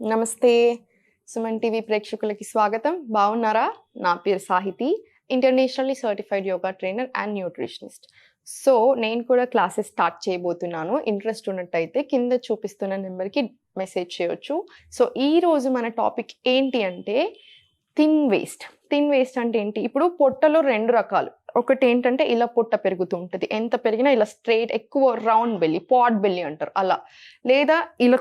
నమస్తే సుమన్ టీవీ ప్రేక్షకులకి స్వాగతం. బాగున్నారా? నా పేరు Sahithi, internationally certified yoga trainer and nutritionist. So నేను కూడా క్లాసెస్ స్టార్ట్ చేయబోతున్నాను. ఇంట్రెస్ట్ ఉన్నట్టయితే కింద చూపిస్తున్న నెంబర్కి మెసేజ్ చేయొచ్చు. సో ఈరోజు మన టాపిక్ ఏంటి అంటే థిన్ వేస్ట్. థిన్ వేస్ట్ అంటే ఏంటి? ఇప్పుడు పొట్టలో రెండు రకాలు. ఒకటి ఏంటంటే ఇలా పొట్ట పెరుగుతూ ఉంటుంది, ఎంత పెరిగినా ఇలా స్ట్రైట్, ఎక్కువ రౌండ్ బెల్లి, పాట్ బెల్లి అంటారు అలా. లేదా ఇలా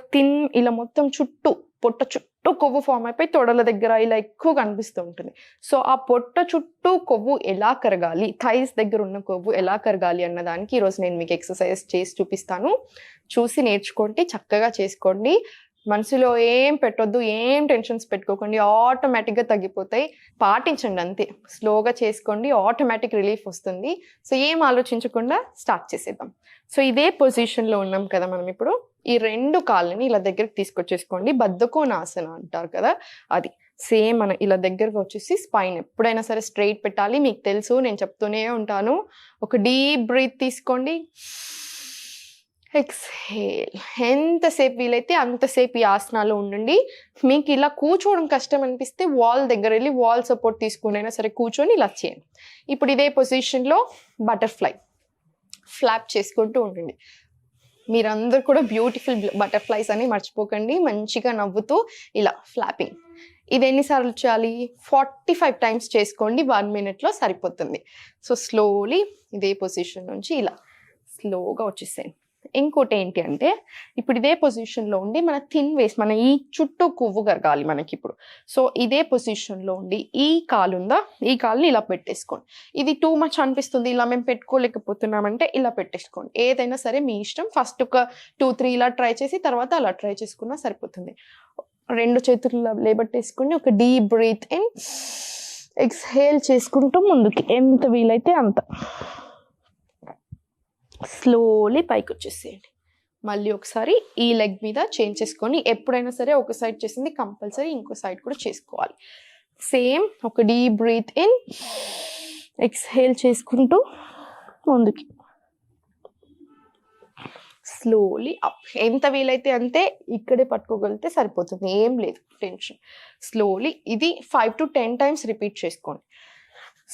ఇలా మొత్తం చుట్టూ పొట్ట చుట్టూ కొవ్వు ఫామ్ అయిపోయి తొడల దగ్గర ఇలా ఎక్కువ కనిపిస్తూ ఉంటుంది. సో ఆ పొట్ట చుట్టూ కొవ్వు ఎలా కరగాలి, థైస్ దగ్గర ఉన్న కొవ్వు ఎలా కరగాలి అన్నదానికి ఈరోజు నేను మీకు ఎక్సర్సైజ్ చేసి చూపిస్తాను. చూసి నేర్చుకోండి, చక్కగా చేసుకోండి. మనసులో ఏం పెట్టొద్దు, ఏం టెన్షన్స్ పెట్టుకోకండి, ఆటోమేటిక్గా తగ్గిపోతాయి. పాటించండి అంతే, స్లోగా చేసుకోండి, ఆటోమేటిక్ రిలీఫ్ వస్తుంది. సో ఏం ఆలోచించకుండా స్టార్ట్ చేసేద్దాం. సో ఇదే పొజిషన్లో ఉన్నాం కదా మనం ఇప్పుడు. ఈ రెండు కాళ్ళని ఇలా దగ్గరికి తీసుకొచ్చేసుకోండి. బద్ధకోనాసన అంటారు కదా, అది సేమ్. మన ఇలా దగ్గరకు వచ్చేసి స్పైన్ ఎప్పుడైనా సరే స్ట్రైట్ పెట్టాలి. మీకు తెలుసు, నేను చెప్తూనే ఉంటాను. ఒక డీప్ బ్రీత్ తీసుకోండి, ఎక్స్హేల్. ఎంతసేపు వీలైతే అంతసేపు ఈ ఆసనాలు ఉండండి. మీకు ఇలా కూర్చోవడం కష్టం అనిపిస్తే వాల్ దగ్గర వెళ్ళి వాల్ సపోర్ట్ తీసుకుని అయినా సరే కూర్చొని ఇలా చేయండి. ఇప్పుడు ఇదే పొజిషన్లో బటర్ఫ్లై ఫ్లాప్ చేసుకుంటూ ఉండండి. మీరందరూ కూడా బ్యూటిఫుల్ బటర్ఫ్లైస్ అని మర్చిపోకండి. మంచిగా నవ్వుతూ ఇలా ఫ్లాపింగ్. ఇది ఎన్నిసార్లు చేయాలి? 45 టైమ్స్ చేసుకోండి. 1 minute సరిపోతుంది. సో స్లోలీ ఇదే పొజిషన్ నుంచి ఇలా స్లోగా వచ్చేసేయండి. ఇంకోటి ఏంటి అంటే ఇప్పుడు ఇదే పొజిషన్లో ఉండి మన థిన్ వేస్ట్, మన ఈ చుట్టూ కొవ్వు కరగాలి మనకి ఇప్పుడు. సో ఇదే పొజిషన్లో ఉండి ఈ కాలు ఉందా, ఈ కాలుని ఇలా పెట్టేసుకోండి. ఇది టూ మచ్ అనిపిస్తుంది, ఇలా మేము పెట్టుకోలేకపోతున్నామంటే ఇలా పెట్టేసుకోండి. ఏదైనా సరే మీ ఇష్టం. ఫస్ట్ ఒక 2-3 ఇలా ట్రై చేసి తర్వాత అలా ట్రై చేసుకున్నా సరిపోతుంది. రెండు చేతులు లేబట్టేసుకుని ఒక డీప్ బ్రీత్ ఇన్, ఎక్స్హేల్ చేసుకుంటూ ముందుకి ఎంత వీలైతే అంత స్లోలీ పైకి వచ్చేసేయండి. మళ్ళీ ఒకసారి ఈ లెగ్ మీద చేంజ్ చేసుకొని, ఎప్పుడైనా సరే ఒక సైడ్ చేసింది కంపల్సరీ ఇంకో సైడ్ కూడా చేసుకోవాలి. సేమ్ ఒక డీప్ బ్రీత్ ఇన్, ఎక్స్హేల్ చేసుకుంటూ ముందుకి స్లోలీ అప్. ఎంత వీలైతే అంతే ఇక్కడే పట్టుకోగలిగితే సరిపోతుంది, ఏం లేదు టెన్షన్. స్లోలీ ఇది 5 to 10 times రిపీట్ చేసుకోండి.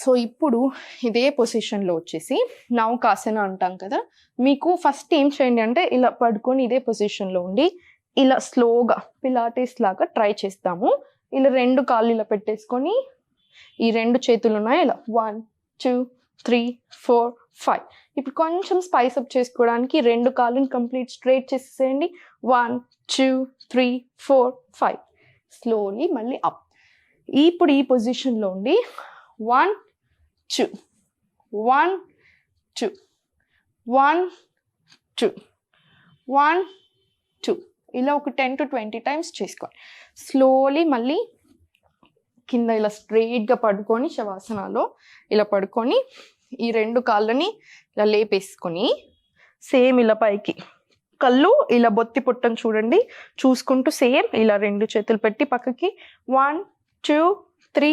సో ఇప్పుడు ఇదే పొజిషన్లో వచ్చేసి నౌకాసన అంటాం కదా. మీకు ఫస్ట్ ఏం చేయండి అంటే ఇలా పడుకొని ఇదే పొజిషన్లో ఉండి ఇలా స్లోగా పిలాటిస్ లాగా ట్రై చేస్తాము. ఇలా రెండు కాళ్ళు ఇలా పెట్టేసుకొని ఈ రెండు చేతులు ఉన్నాయి ఇలా 1 2 3 4 5. ఇప్పుడు కొంచెం స్పైస్ అప్ చేసుకోవడానికి రెండు కాళ్ళని కంప్లీట్ స్ట్రైట్ చేసేసేయండి. 1 2 3 4 5. స్లోలీ మళ్ళీ అప్. ఇప్పుడు ఈ పొజిషన్లో ఉండి 1 2 1 2 1 2 1 2 ఇలా ఒక 10 to 20 times చేసుకోండి. స్లోలీ మళ్ళీ కింద ఇలా స్ట్రెయిట్గా పడుకొని శవాసనాలో ఇలా పడుకొని ఈ రెండు కాళ్ళని ఇలా లేపేసుకొని సేమ్ ఇలా పైకి కళ్ళు ఇలా బొత్తి పుట్టని చూడండి, చూసుకుంటూ సేమ్ ఇలా రెండు చేతులు పెట్టి పక్కకి 1 2 3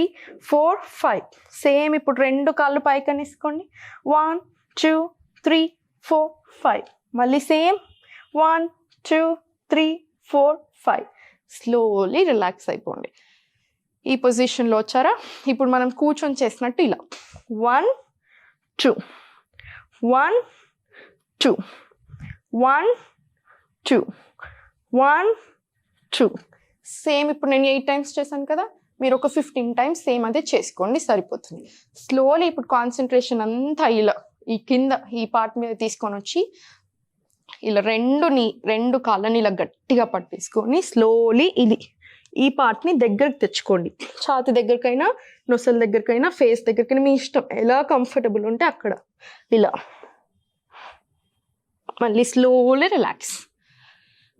4 5. సేమ్ ఇప్పుడు రెండు కాళ్ళు పైకి అనేసుకోండి. 1 2 3 4 5. మళ్ళీ సేమ్ 1 2 3 4 5. స్లోలీ రిలాక్స్ అయిపోండి. ఈ పొజిషన్లో వచ్చారా? ఇప్పుడు మనం కూర్చొని చేసినట్టు ఇలా 1 2 1 2 1 2 1 2. సేమ్ ఇప్పుడు నేను 8 times చేశాను కదా, మీరు ఒక 15 times సేమ్ అదే చేసుకోండి, సరిపోతుంది. స్లోలీ ఇప్పుడు కాన్సన్ట్రేషన్ అంతా ఇలా ఈ కింద ఈ పార్ట్ మీద తీసుకొని వచ్చి ఇలా రెండు కాళ్ళని ఇలా గట్టిగా పట్టేసుకొని స్లోలీ ఇది ఈ పార్ట్ని దగ్గరకు తెచ్చుకోండి. ఛాతి దగ్గరకైనా, నొసల దగ్గరకైనా, ఫేస్ దగ్గరకైనా, మీ ఇష్టం, ఎలా కంఫర్టబుల్ ఉంటే అక్కడ ఇలా. మళ్ళీ స్లోలీ రిలాక్స్.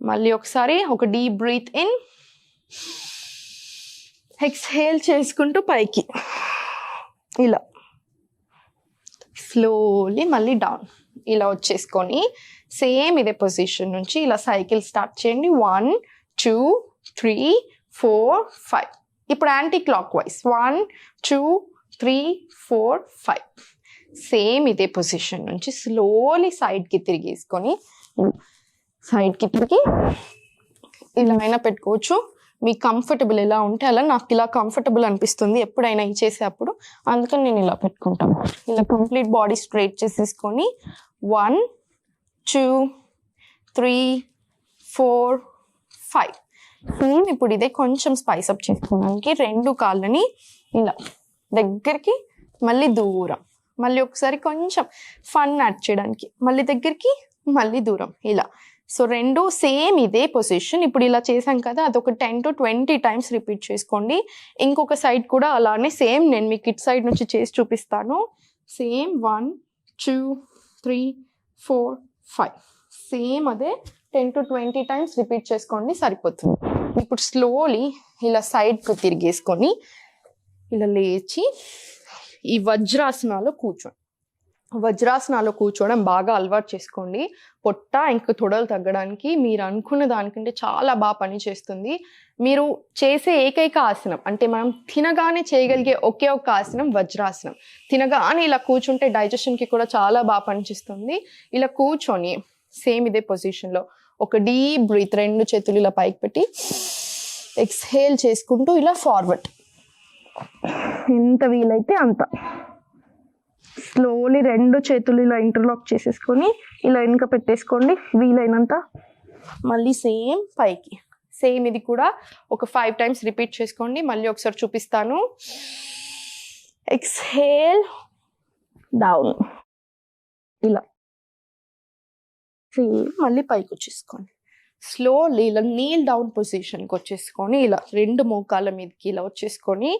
మళ్ళీ ఒకసారి ఒక డీప్ బ్రీత్ ఇన్, ఎక్స్హేల్ చేసుకుంటూ పైకి ఇలా స్లోలీ మళ్ళీ డౌన్ ఇలా వచ్చేసుకొని సేమ్ ఇదే పొజిషన్ నుంచి ఇలా సైకిల్ స్టార్ట్ చేయండి. 1 2 3 4 5. ఇప్పుడు యాంటీ క్లాక్ వైజ్ 1 2 3 4 5. సేమ్ ఇదే పొజిషన్ నుంచి స్లోలీ సైడ్కి తిరిగేసుకొని సైడ్కి తిరిగి ఇలా అయినా పెట్టుకోవచ్చు. మీకు కంఫర్టబుల్ ఎలా ఉంటే అలా. నాకు ఇలా కంఫర్టబుల్ అనిపిస్తుంది ఎప్పుడైనా ఈ చేసేటప్పుడు, అందుకని నేను ఇలా పెట్టుకుంటాను. ఇలా కంప్లీట్ బాడీ స్ట్రైట్ చేసేసుకొని 1 2 3 4 5. సేమ్ ఇప్పుడు ఇదే కొంచెం స్పైస్ అప్ చేసుకోవడానికి 2 కాళ్ళని ఇలా దగ్గరికి, మళ్ళీ దూరం, మళ్ళీ ఒకసారి కొంచెం ఫన్ యాడ్ చేయడానికి, మళ్ళీ దగ్గరికి, మళ్ళీ దూరం, ఇలా. సో 2 సేమ్ ఇదే పొజిషన్. ఇప్పుడు ఇలా చేసాం కదా, అదొక 10 to 20 టైమ్స్ రిపీట్ చేసుకోండి. ఇంకొక సైడ్ కూడా అలానే సేమ్, నేను మీకు ఇటు సైడ్ నుంచి చేసి చూపిస్తాను. సేమ్ 1 2 3 4 5 సేమ్ అదే 10 to 20 టైమ్స్ రిపీట్ చేసుకోండి, సరిపోతుంది. ఇప్పుడు స్లోలీ ఇలా సైడ్కు తిరిగేసుకొని ఇలా లేచి ఈ వజ్రాసనాలో కూర్చోండి. వజ్రాసనాలో కూర్చోవడం బాగా అలవాటు చేసుకోండి. పొట్ట ఇంకా తొడలు తగ్గడానికి మీరు అనుకున్న దానికంటే చాలా బాగా పనిచేస్తుంది. మీరు చేసే ఏకైక ఆసనం అంటే మనం తినగానే చేయగలిగే ఒకే ఒక ఆసనం వజ్రాసనం. తినగానే ఇలా కూర్చుంటే డైజెషన్కి కూడా చాలా బాగా పనిచేస్తుంది. ఇలా కూర్చొని సేమ్ ఇదే పొజిషన్లో ఒక డీప్ బ్రీత్, 2 చేతులు ఇలా పైకి పెట్టి ఎక్స్హేల్ చేసుకుంటూ ఇలా ఫార్వర్డ్, ఎంత వీలైతే అంత స్లోలీ 2 చేతులు ఇలా ఇంటర్లాక్ చేసేసుకొని ఇలా వెనుక పెట్టేసుకోండి వీలైనంత. మళ్ళీ సేమ్ పైకి, సేమ్ ఇది కూడా ఒక 5 టైమ్స్ రిపీట్ చేసుకోండి. మళ్ళీ ఒకసారి చూపిస్తాను. ఎక్స్హేల్ డౌన్, ఇలా మళ్ళీ పైకి వచ్చేసుకోండి. స్లోలీ ఇలా నీల్ డౌన్ పొజిషన్కి వచ్చేసుకొని ఇలా 2 మోకాళ్ళ మీదకి ఇలా వచ్చేసుకొని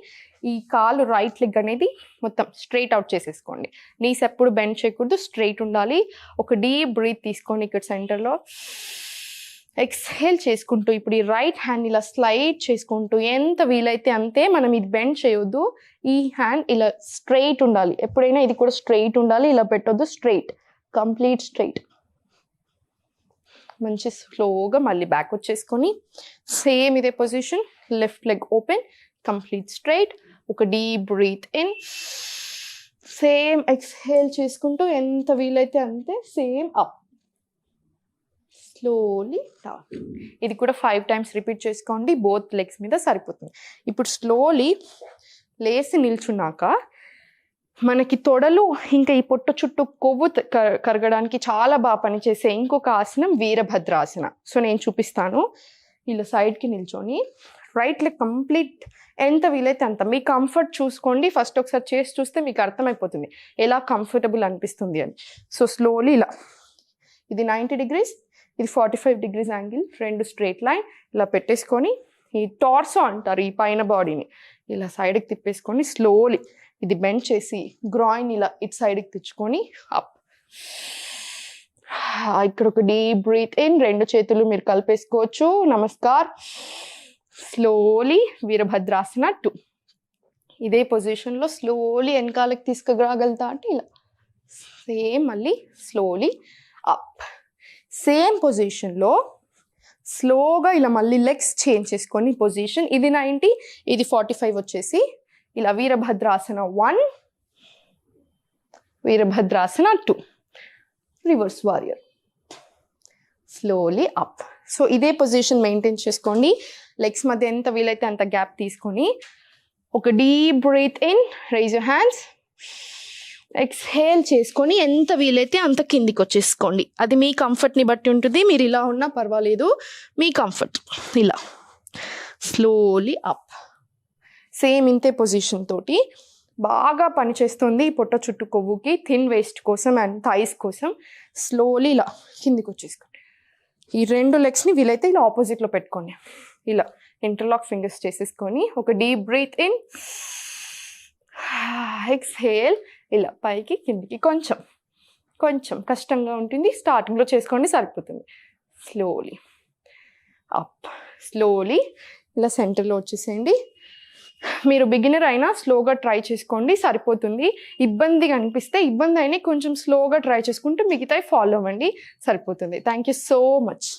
ఈ కాలు రైట్ లెగ్ అనేది మొత్తం స్ట్రైట్ అవుట్ చేసేసుకోండి. నీస్ ఎప్పుడు బెండ్ చేయకూడదు, స్ట్రైట్ ఉండాలి. ఒక డీప్ బ్రీత్ తీసుకొని ఇక్కడ సెంటర్లో ఎక్స్హేల్ చేసుకుంటూ ఇప్పుడు ఈ రైట్ హ్యాండ్ ఇలా స్లైడ్ చేసుకుంటూ ఎంత వీలైతే అంతే, మనం ఇది బెండ్ చేయొద్దు. ఈ హ్యాండ్ ఇలా స్ట్రైట్ ఉండాలి, ఎప్పుడైనా ఇది కూడా స్ట్రైట్ ఉండాలి. ఇలా పెట్టొద్దు, స్ట్రైట్, కంప్లీట్ స్ట్రైట్. మంచి స్లోగా మళ్ళీ బ్యాక్ వచ్చేసుకొని సేమ్ ఇదే position, left leg open, complete straight. ఒక deep breath in, same exhale చేసుకుంటూ ఎంత వీలైతే అంతే, సేమ్ అప్, స్లోలీ డౌన్. ఇది కూడా 5 టైమ్స్ రిపీట్ చేసుకోండి, బోత్ లెగ్స్ మీద సరిపోతుంది. ఇప్పుడు స్లోలీ లేసి నిల్చున్నాక మనకి తొడలు ఇంకా ఈ పొట్ట చుట్టూ కొవ్వు కరగడానికి చాలా బాగా పనిచేసే ఇంకొక ఆసనం వీరభద్రాసన. సో నేను చూపిస్తాను. ఇలా సైడ్కి నిల్చొని రైట్ లెగ్ కంప్లీట్ ఎంత వీలైతే అంత మీ కంఫర్ట్ చూసుకోండి. ఫస్ట్ ఒకసారి చేసి చూస్తే మీకు అర్థమైపోతుంది ఎలా కంఫర్టబుల్ అనిపిస్తుంది అని. సో స్లోలీ ఇలా, ఇది 90 degrees, ఇది 45 degrees యాంగిల్, 2 స్ట్రైట్ లైన్ ఇలా పెట్టేసుకొని ఈ టార్సో అంటారు ఈ పైన బాడీని, ఇలా సైడ్కి తిప్పేసుకొని స్లోలీ ఇది బెండ్ చేసి గ్రాయిన్ ఇలా ఇటు సైడ్కి తెచ్చుకొని అప్. ఇక్కడ ఒక డీప్ బ్రీత్ ఇన్, 2 చేతులు మీరు కలిపేసుకోవచ్చు, నమస్కార్. స్లోలీ వీరభద్రాసన 2. ఇదే పొజిషన్లో స్లోలీ వెనకాలకి తీసుకురాగలుగుతా అంటే ఇలా సేమ్, మళ్ళీ స్లోలీ అప్. సేమ్ పొజిషన్లో స్లోగా ఇలా మళ్ళీ లెగ్స్ చేంజ్ చేసుకొని పొజిషన్, ఇది 90, ఇది 45 వచ్చేసి ఇలా Virabhadrasana 1, Virabhadrasana 2, reverse warrior, slowly up. So ఇదే పొజిషన్ మెయింటైన్ చేసుకోండి. లెగ్స్ మధ్య ఎంత వీలైతే అంత గ్యాప్ తీసుకొని ఒక deep breath in, rise your hands, exhale చేసుకొని ఎంత వీలైతే అంత కిందికి వచ్చేసుకోండి. అది మీ కంఫర్ట్ని బట్టి ఉంటుంది, మీరు ఇలా ఉన్నా పర్వాలేదు, మీ కంఫర్ట్. ఇలా స్లోలీ అప్. సేమ్ ఇంతే పొజిషన్ తోటి బాగా పనిచేస్తుంది పొట్ట చుట్టూ కొవ్వుకి, థిన్ వేస్ట్ కోసం అండ్ థైస్ కోసం. స్లోలీ ఇలా కిందికి వచ్చేసుకోండి. ఈ 2 లెగ్స్ని వీలైతే ఇలా ఆపోజిట్లో పెట్టుకోండి. ఇలా ఇంటర్లాక్ ఫింగర్స్ చేసేసుకొని ఒక డీప్ బ్రీత్ ఇన్, ఎక్స్హేల్, ఇలా పైకి కిందికి. కొంచెం కొంచెం కష్టంగా ఉంటుంది, స్టార్టింగ్లో చేసుకోండి సరిపోతుంది. స్లోలీ అప్, స్లోలీ ఇలా సెంటర్లో వచ్చేసేయండి. మీరు బిగినర్ అయినా స్లోగా ట్రై చేసుకోండి, సరిపోతుంది. ఇబ్బందిగా అనిపిస్తే ఇబ్బంది అయినా కొంచెం స్లోగా ట్రై చేసుకుంటూ మిగతాయి ఫాలో అవ్వండి, సరిపోతుంది. Thank you so much.